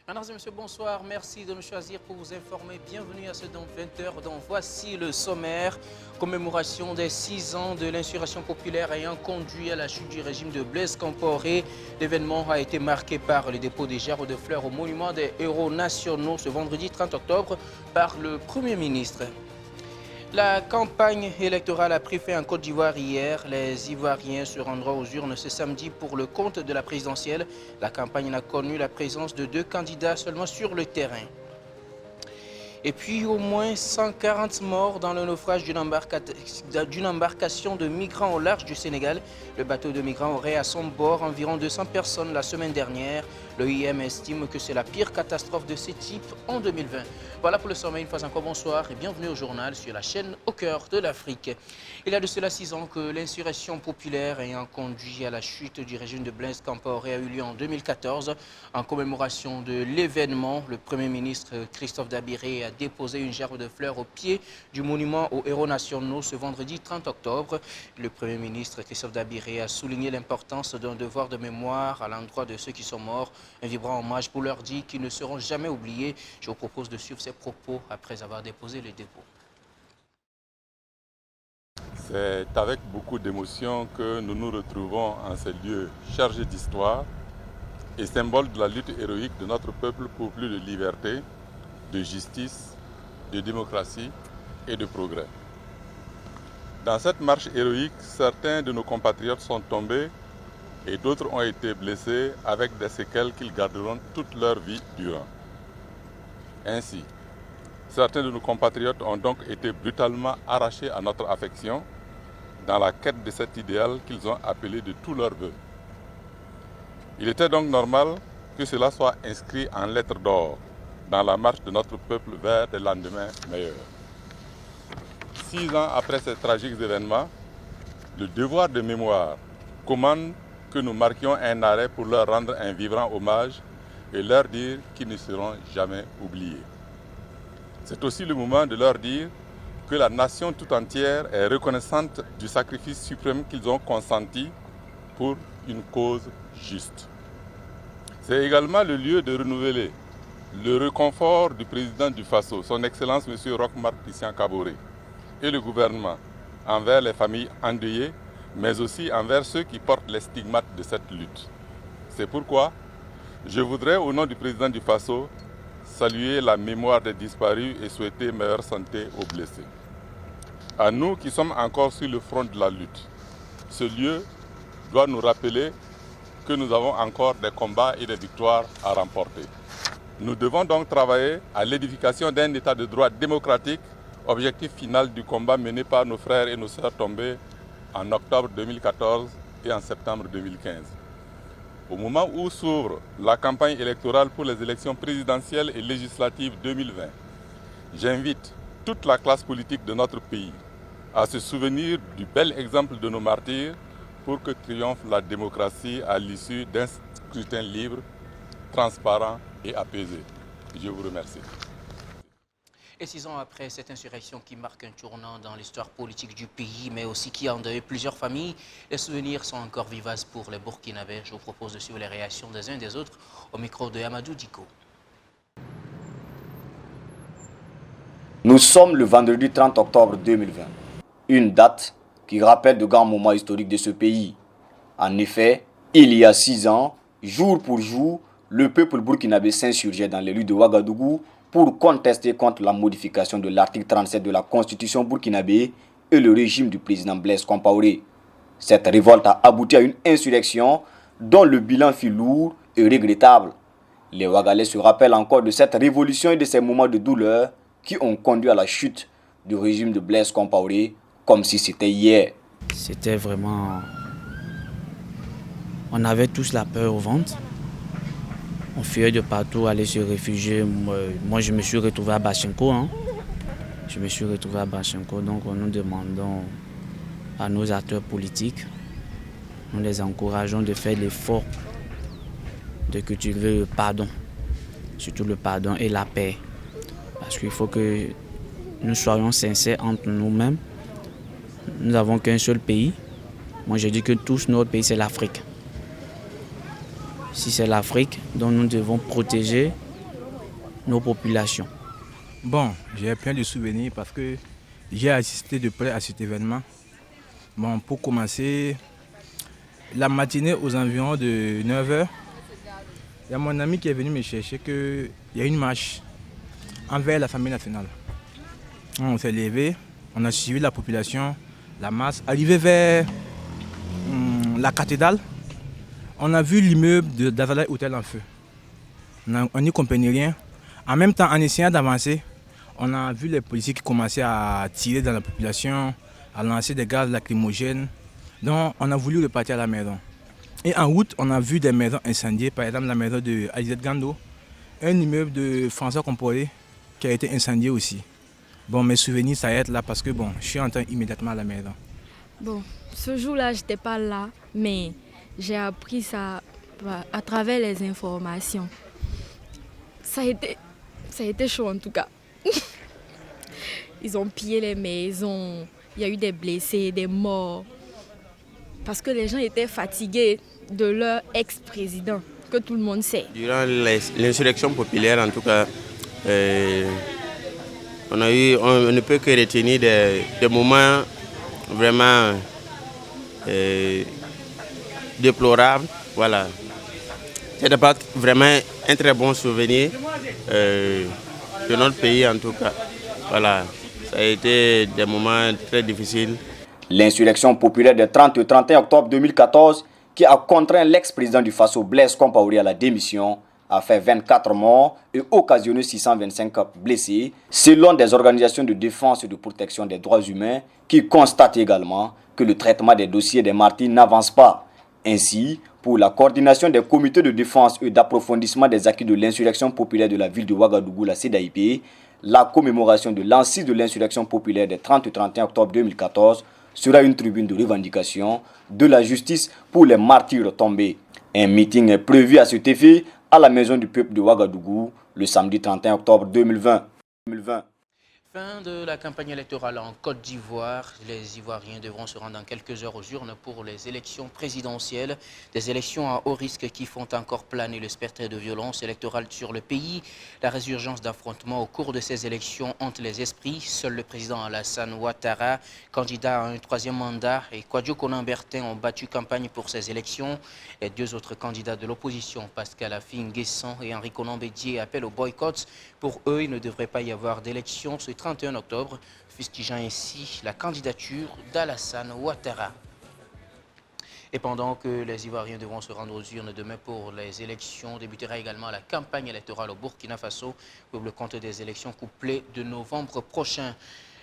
Mesdames et messieurs, bonsoir. Merci de nous choisir pour vous informer. Bienvenue à ce donc 20h. Donc voici le sommaire. Commémoration des 6 ans de l'insurrection populaire ayant conduit à la chute du régime de Blaise Compaoré. L'événement a été marqué par le dépôt des gerbes de fleurs au monument des héros nationaux ce vendredi 30 octobre par le Premier ministre. La campagne électorale a pris fin en Côte d'Ivoire hier. Les Ivoiriens se rendront aux urnes ce samedi pour le compte de la présidentielle. La campagne n'a connu la présence de 2 candidats seulement sur le terrain. Et puis au moins 140 morts dans le naufrage d'une embarcation de migrants au large du Sénégal. Le bateau de migrants aurait à son bord environ 200 personnes la semaine dernière. L'OIM estime que c'est la pire catastrophe de ce type en 2020. Voilà pour le sommet. Une fois encore, bonsoir et bienvenue au journal sur la chaîne Au cœur de l'Afrique. Il y a de cela 6 ans que l'insurrection populaire ayant conduit à la chute du régime de Blaise Compaoré a eu lieu en 2014. En commémoration de l'événement, le Premier ministre Christophe Dabiré a déposé une gerbe de fleurs au pied du monument aux héros nationaux ce vendredi 30 octobre. Le Premier ministre Christophe Dabiré a souligné l'importance d'un devoir de mémoire à l'endroit de ceux qui sont morts, un vibrant hommage pour leur dire qu'ils ne seront jamais oubliés. Je vous propose de suivre ces propos après avoir déposé le dépôt. C'est avec beaucoup d'émotion que nous nous retrouvons en ces lieux chargés d'histoire et symbole de la lutte héroïque de notre peuple pour plus de liberté, de justice, de démocratie et de progrès. Dans cette marche héroïque, certains de nos compatriotes sont tombés et d'autres ont été blessés avec des séquelles qu'ils garderont toute leur vie durant. Ainsi, certains de nos compatriotes ont donc été brutalement arrachés à notre affection dans la quête de cet idéal qu'ils ont appelé de tous leurs vœux. Il était donc normal que cela soit inscrit en lettres d'or dans la marche de notre peuple vers des lendemains meilleurs. 6 ans après ces tragiques événements, le devoir de mémoire commande que nous marquions un arrêt pour leur rendre un vibrant hommage et leur dire qu'ils ne seront jamais oubliés. C'est aussi le moment de leur dire que la nation tout entière est reconnaissante du sacrifice suprême qu'ils ont consenti pour une cause juste. C'est également le lieu de renouveler le réconfort du président du Faso, son Excellence M. Roch-Marc Christian Kaboré, et le gouvernement envers les familles endeuillées, mais aussi envers ceux qui portent les stigmates de cette lutte. C'est pourquoi je voudrais, au nom du président du Faso, saluer la mémoire des disparus et souhaiter meilleure santé aux blessés. À nous qui sommes encore sur le front de la lutte, ce lieu doit nous rappeler que nous avons encore des combats et des victoires à remporter. Nous devons donc travailler à l'édification d'un état de droit démocratique, objectif final du combat mené par nos frères et nos sœurs tombés en octobre 2014 et en septembre 2015. Au moment où s'ouvre la campagne électorale pour les élections présidentielles et législatives 2020, j'invite toute la classe politique de notre pays à se souvenir du bel exemple de nos martyrs pour que triomphe la démocratie à l'issue d'un scrutin libre, transparent et apaisé. Je vous remercie. Et 6 ans après cette insurrection qui marque un tournant dans l'histoire politique du pays, mais aussi qui a endeuillé plusieurs familles, les souvenirs sont encore vivaces pour les Burkinabés. Je vous propose de suivre les réactions des uns des autres au micro de Amadou Diko. Nous sommes le vendredi 30 octobre 2020, une date qui rappelle de grands moments historiques de ce pays. En effet, il y a 6 ans, jour pour jour, le peuple burkinabé s'insurgeait dans les rues de Ouagadougou pour contester contre la modification de l'article 37 de la Constitution burkinabé et le régime du président Blaise Compaoré. Cette révolte a abouti à une insurrection dont le bilan fut lourd et regrettable. Les Ouagalais se rappellent encore de cette révolution et de ces moments de douleur qui ont conduit à la chute du régime de Blaise Compaoré comme si c'était hier. C'était vraiment... On avait tous la peur au ventre. On fuyait de partout, aller se réfugier. Moi, je me suis retrouvé à Bachenko. Je me suis retrouvé à Bachenko. Donc, nous demandons à nos acteurs politiques, nous les encourageons de faire l'effort de cultiver le pardon. Surtout le pardon et la paix. Parce qu'il faut que nous soyons sincères entre nous-mêmes. Nous n'avons qu'un seul pays. Moi, je dis que tous notre pays, c'est l'Afrique. Si c'est l'Afrique dont nous devons protéger nos populations. Bon, j'ai plein de souvenirs parce que j'ai assisté de près à cet événement. Bon, pour commencer, la matinée aux environs de 9h, il y a mon ami qui est venu me chercher qu'il y a une marche envers l'Assemblée nationale. On s'est levé, on a suivi la population, la masse. Arrivé vers la cathédrale, on a vu l'immeuble d'Azalai Hotel en feu. On n'y comprenait rien. En même temps, en essayant d'avancer, on a vu les policiers qui commençaient à tirer dans la population, à lancer des gaz lacrymogènes. Donc, on a voulu repartir à la maison. Et en route, on a vu des maisons incendiées, par exemple la maison de Alizette Gando, un immeuble de François Comporé qui a été incendié aussi. Bon, mes souvenirs s'arrêtent là parce que bon, je suis rentré immédiatement à la maison. Bon, ce jour-là, je n'étais pas là, mais j'ai appris ça à travers les informations. Ça a été chaud en tout cas. Ils ont pillé les maisons, il y a eu des blessés, des morts. Parce que les gens étaient fatigués de leur ex-président, que tout le monde sait. Durant l'insurrection populaire, en tout cas, on ne peut que retenir des moments vraiment déplorables. Voilà. C'est pas vraiment un très bon souvenir de notre pays en tout cas. Voilà. Ça a été des moments très difficiles. L'insurrection populaire du 30 et 31 octobre 2014 qui a contraint l'ex-président du Faso Blaise Compaoré à la démission a fait 24 morts et occasionné 625 blessés, selon des organisations de défense et de protection des droits humains qui constatent également que le traitement des dossiers des martyrs n'avance pas. Ainsi, pour la coordination des comités de défense et d'approfondissement des acquis de l'insurrection populaire de la ville de Ouagadougou, la CEDAIP, la commémoration de l'ancise de l'insurrection populaire des 30 et 31 octobre 2014 sera une tribune de revendication de la justice pour les martyrs tombés. Un meeting est prévu à cet effet à la Maison du Peuple de Ouagadougou le samedi 31 octobre 2020. Fin de la campagne électorale en Côte d'Ivoire. Les Ivoiriens devront se rendre dans quelques heures aux urnes pour les élections présidentielles. Des élections à haut risque qui font encore planer le spectre de violence électorale sur le pays. La résurgence d'affrontements au cours de ces élections hante les esprits. Seul le président Alassane Ouattara, candidat à un troisième mandat, et Kwadjo Konan-Bertin ont battu campagne pour ces élections. Les deux autres candidats de l'opposition, Pascal Affi-N'Guessan et Henri Konan-Bédié, appellent au boycott. Pour eux, il ne devrait pas y avoir d'élections ce 31 octobre, fustigeant ainsi la candidature d'Alassane Ouattara. Et pendant que les Ivoiriens devront se rendre aux urnes demain pour les élections, débutera également la campagne électorale au Burkina Faso pour le compte des élections couplées de novembre prochain.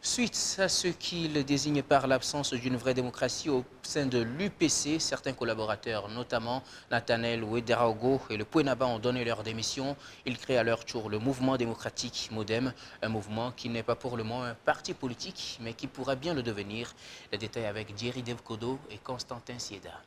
Suite à ce qu'il désigne par l'absence d'une vraie démocratie au sein de l'UPC, certains collaborateurs, notamment Nathanaël Ouedraogo et le Pouenaba, ont donné leur démission. Ils créent à leur tour le mouvement démocratique Modem, un mouvement qui n'est pas pour le moment un parti politique, mais qui pourra bien le devenir. Les détails avec Thierry Devkodo et Constantin Sieda.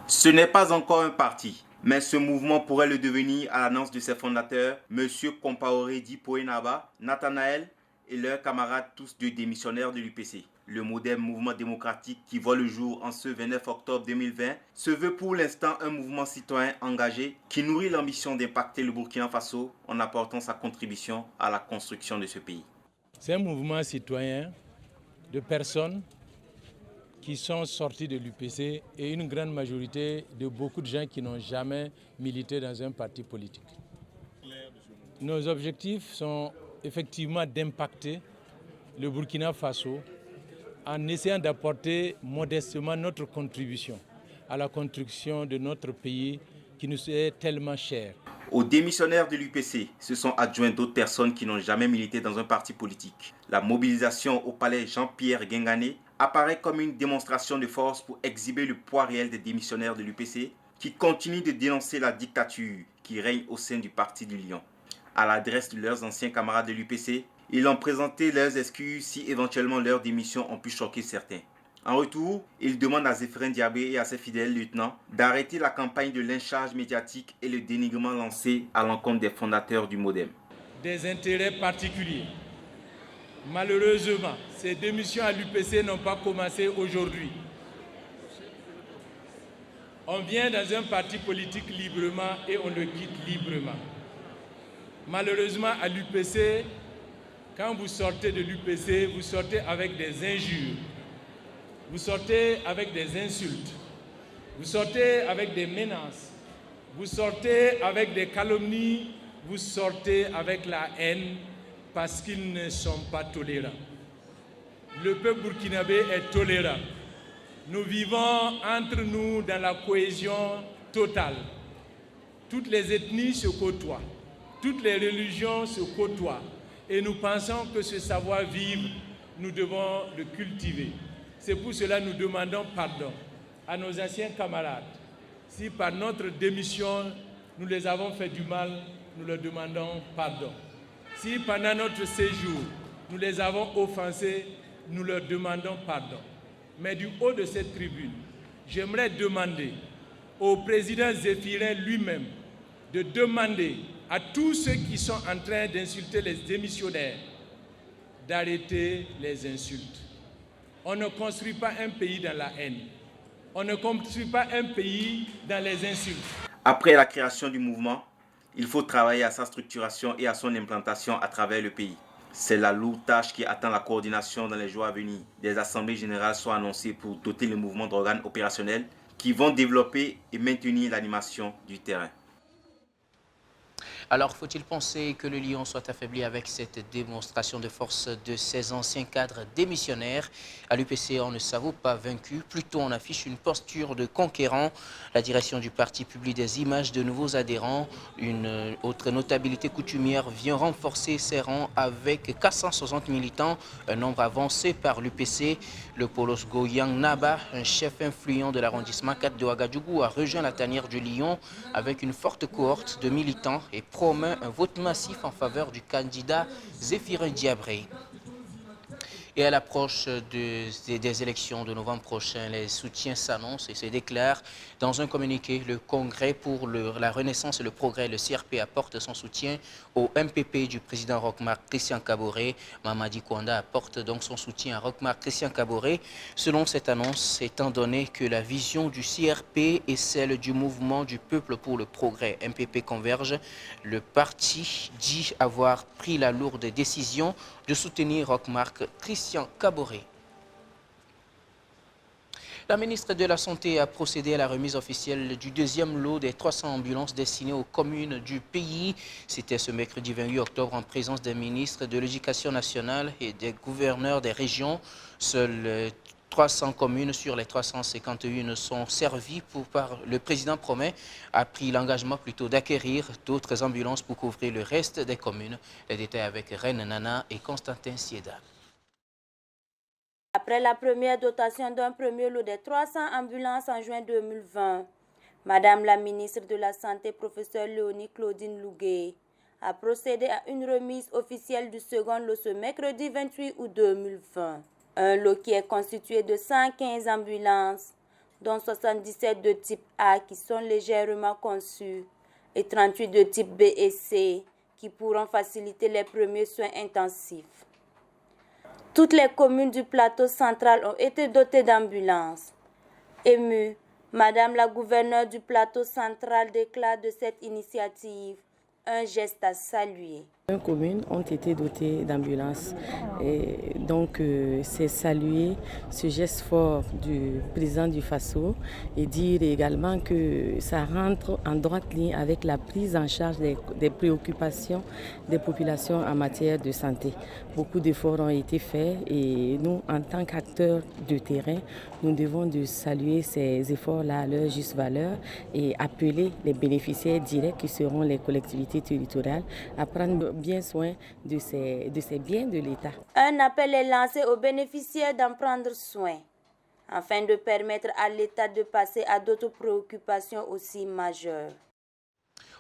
Ce n'est pas encore un parti, mais ce mouvement pourrait le devenir à l'annonce de ses fondateurs, M. Compaoré Di Pouenaba, Nathanaël et leurs camarades, tous deux démissionnaires de l'UPC. Le moderne mouvement démocratique qui voit le jour en ce 29 octobre 2020 se veut pour l'instant un mouvement citoyen engagé qui nourrit l'ambition d'impacter le Burkina Faso en apportant sa contribution à la construction de ce pays. C'est un mouvement citoyen de personnes qui sont sortis de l'UPC et une grande majorité de beaucoup de gens qui n'ont jamais milité dans un parti politique. Nos objectifs sont effectivement d'impacter le Burkina Faso en essayant d'apporter modestement notre contribution à la construction de notre pays qui nous est tellement cher. Aux démissionnaires de l'UPC se sont adjoints d'autres personnes qui n'ont jamais milité dans un parti politique. La mobilisation au palais Jean-Pierre Guingané apparaît comme une démonstration de force pour exhiber le poids réel des démissionnaires de l'UPC qui continuent de dénoncer la dictature qui règne au sein du parti du Lion. À l'adresse de leurs anciens camarades de l'UPC, ils ont présenté leurs excuses si éventuellement leurs démissions ont pu choquer certains. En retour, ils demandent à Zéphirin Diabé et à ses fidèles lieutenants d'arrêter la campagne de lynchage médiatique et le dénigrement lancé à l'encontre des fondateurs du Modem. Des intérêts particuliers. Malheureusement, ces démissions à l'UPC n'ont pas commencé aujourd'hui. On vient dans un parti politique librement et on le quitte librement. Malheureusement, à l'UPC, quand vous sortez de l'UPC, vous sortez avec des injures, vous sortez avec des insultes, vous sortez avec des menaces, vous sortez avec des calomnies, vous sortez avec la haine parce qu'ils ne sont pas tolérants. Le peuple burkinabé est tolérant. Nous vivons entre nous dans la cohésion totale. Toutes les ethnies se côtoient, toutes les religions se côtoient. Et nous pensons que ce savoir-vivre, nous devons le cultiver. C'est pour cela que nous demandons pardon à nos anciens camarades. Si par notre démission, nous les avons fait du mal, nous leur demandons pardon. Si pendant notre séjour, nous les avons offensés, nous leur demandons pardon. Mais du haut de cette tribune, j'aimerais demander au président Zéphirin lui-même de demander à tous ceux qui sont en train d'insulter les démissionnaires d'arrêter les insultes. On ne construit pas un pays dans la haine. On ne construit pas un pays dans les insultes. Après la création du mouvement, il faut travailler à sa structuration et à son implantation à travers le pays. C'est la lourde tâche qui attend la coordination dans les jours à venir. Des assemblées générales sont annoncées pour doter le mouvement d'organes opérationnels qui vont développer et maintenir l'animation du terrain. Alors, faut-il penser que le Lion soit affaibli avec cette démonstration de force de ces anciens cadres démissionnaires? À l'UPC, on ne s'avoue pas vaincu. Plutôt, on affiche une posture de conquérant. La direction du parti publie des images de nouveaux adhérents. Une autre notabilité coutumière vient renforcer ses rangs avec 460 militants, un nombre avancé par l'UPC. Le Polos Goyang Naba, un chef influent de l'arrondissement 4 de Ouagadougou, a rejoint la tanière du Lion avec une forte cohorte de militants et promet un vote massif en faveur du candidat Zéphirin Diabré. Et à l'approche des élections de novembre prochain, les soutiens s'annoncent et se déclarent. Dans un communiqué, le Congrès pour la Renaissance et le Progrès, le CRP, apporte son soutien au MPP du président Roch-Marc Christian Kaboré. Mamadi Kouanda apporte donc son soutien à Roch-Marc Christian Kaboré. Selon cette annonce, étant donné que la vision du CRP et celle du mouvement du peuple pour le progrès MPP convergent, le parti dit avoir pris la lourde décision de soutenir Roch-Marc Christian Kaboré. La ministre de la Santé a procédé à la remise officielle du deuxième lot des 300 ambulances destinées aux communes du pays. C'était ce mercredi 28 octobre en présence des ministres de l'Éducation nationale et des gouverneurs des régions. Seules 300 communes sur les 351 sont servies par le président Promet a pris l'engagement plutôt d'acquérir d'autres ambulances pour couvrir le reste des communes. Les détails avec Reine Nana et Constantin Sieda. Après la première dotation d'un premier lot de 300 ambulances en juin 2020, Madame la ministre de la Santé, professeure Léonie Claudine Lougué, a procédé à une remise officielle du second lot ce mercredi 28 août 2020. Un lot qui est constitué de 115 ambulances, dont 77 de type A qui sont légèrement conçues et 38 de type B et C qui pourront faciliter les premiers soins intensifs. Toutes les communes du plateau central ont été dotées d'ambulances. Émue, Madame la gouverneure du plateau central déclare de cette initiative un geste à saluer. Les communes ont été dotées d'ambulances et donc c'est saluer ce geste fort du président du FASO et dire également que ça rentre en droite ligne avec la prise en charge des préoccupations des populations en matière de santé. Beaucoup d'efforts ont été faits et nous, en tant qu'acteurs de terrain, nous devons de saluer ces efforts-là à leur juste valeur et appeler les bénéficiaires directs qui seront les collectivités territoriales à prendre bien soin de ces biens de l'État. Un appel est lancé aux bénéficiaires d'en prendre soin, afin de permettre à l'État de passer à d'autres préoccupations aussi majeures.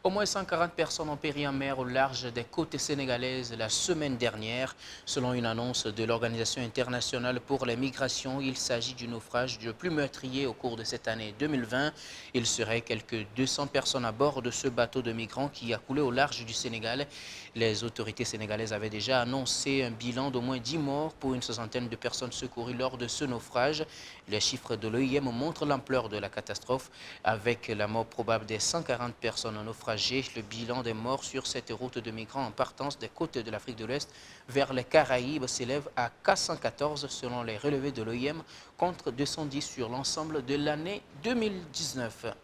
Au moins 140 personnes ont péri en mer au large des côtes sénégalaises la semaine dernière. Selon une annonce de l'Organisation internationale pour les migrations, il s'agit du naufrage le plus meurtrier au cours de cette année 2020. Il serait quelques 200 personnes à bord de ce bateau de migrants qui a coulé au large du Sénégal. Les autorités sénégalaises avaient déjà annoncé un bilan d'au moins 10 morts pour une soixantaine de personnes secourues lors de ce naufrage. Les chiffres de l'OIM montrent l'ampleur de la catastrophe. Avec la mort probable des 140 personnes naufragées, le bilan des morts sur cette route de migrants en partance des côtes de l'Afrique de l'Ouest vers les Caraïbes s'élève à 414 selon les relevés de l'OIM contre 210 sur l'ensemble de l'année 2019.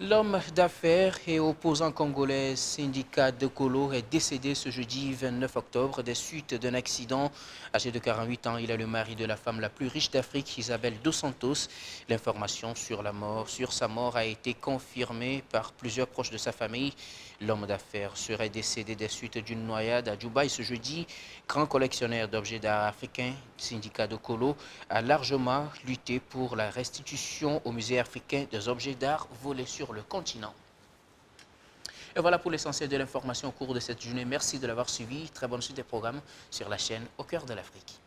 L'homme d'affaires et opposant congolais Syndicat de Kolo est décédé ce jeudi 29 octobre des suites d'un accident. Âgé de 48 ans, il est le mari de la femme la plus riche d'Afrique, Isabelle Dos Santos. L'information sur sa mort a été confirmée par plusieurs proches de sa famille. L'homme d'affaires serait décédé des suites d'une noyade à Dubaï ce jeudi. Grand collectionneur d'objets d'art africains, Syndicat de Kolo, a largement lutté pour la restitution au musée africain des objets d'art volés sur le continent. Et voilà pour l'essentiel de l'information au cours de cette journée. Merci de l'avoir suivi. Très bonne suite des programmes sur la chaîne Au cœur de l'Afrique.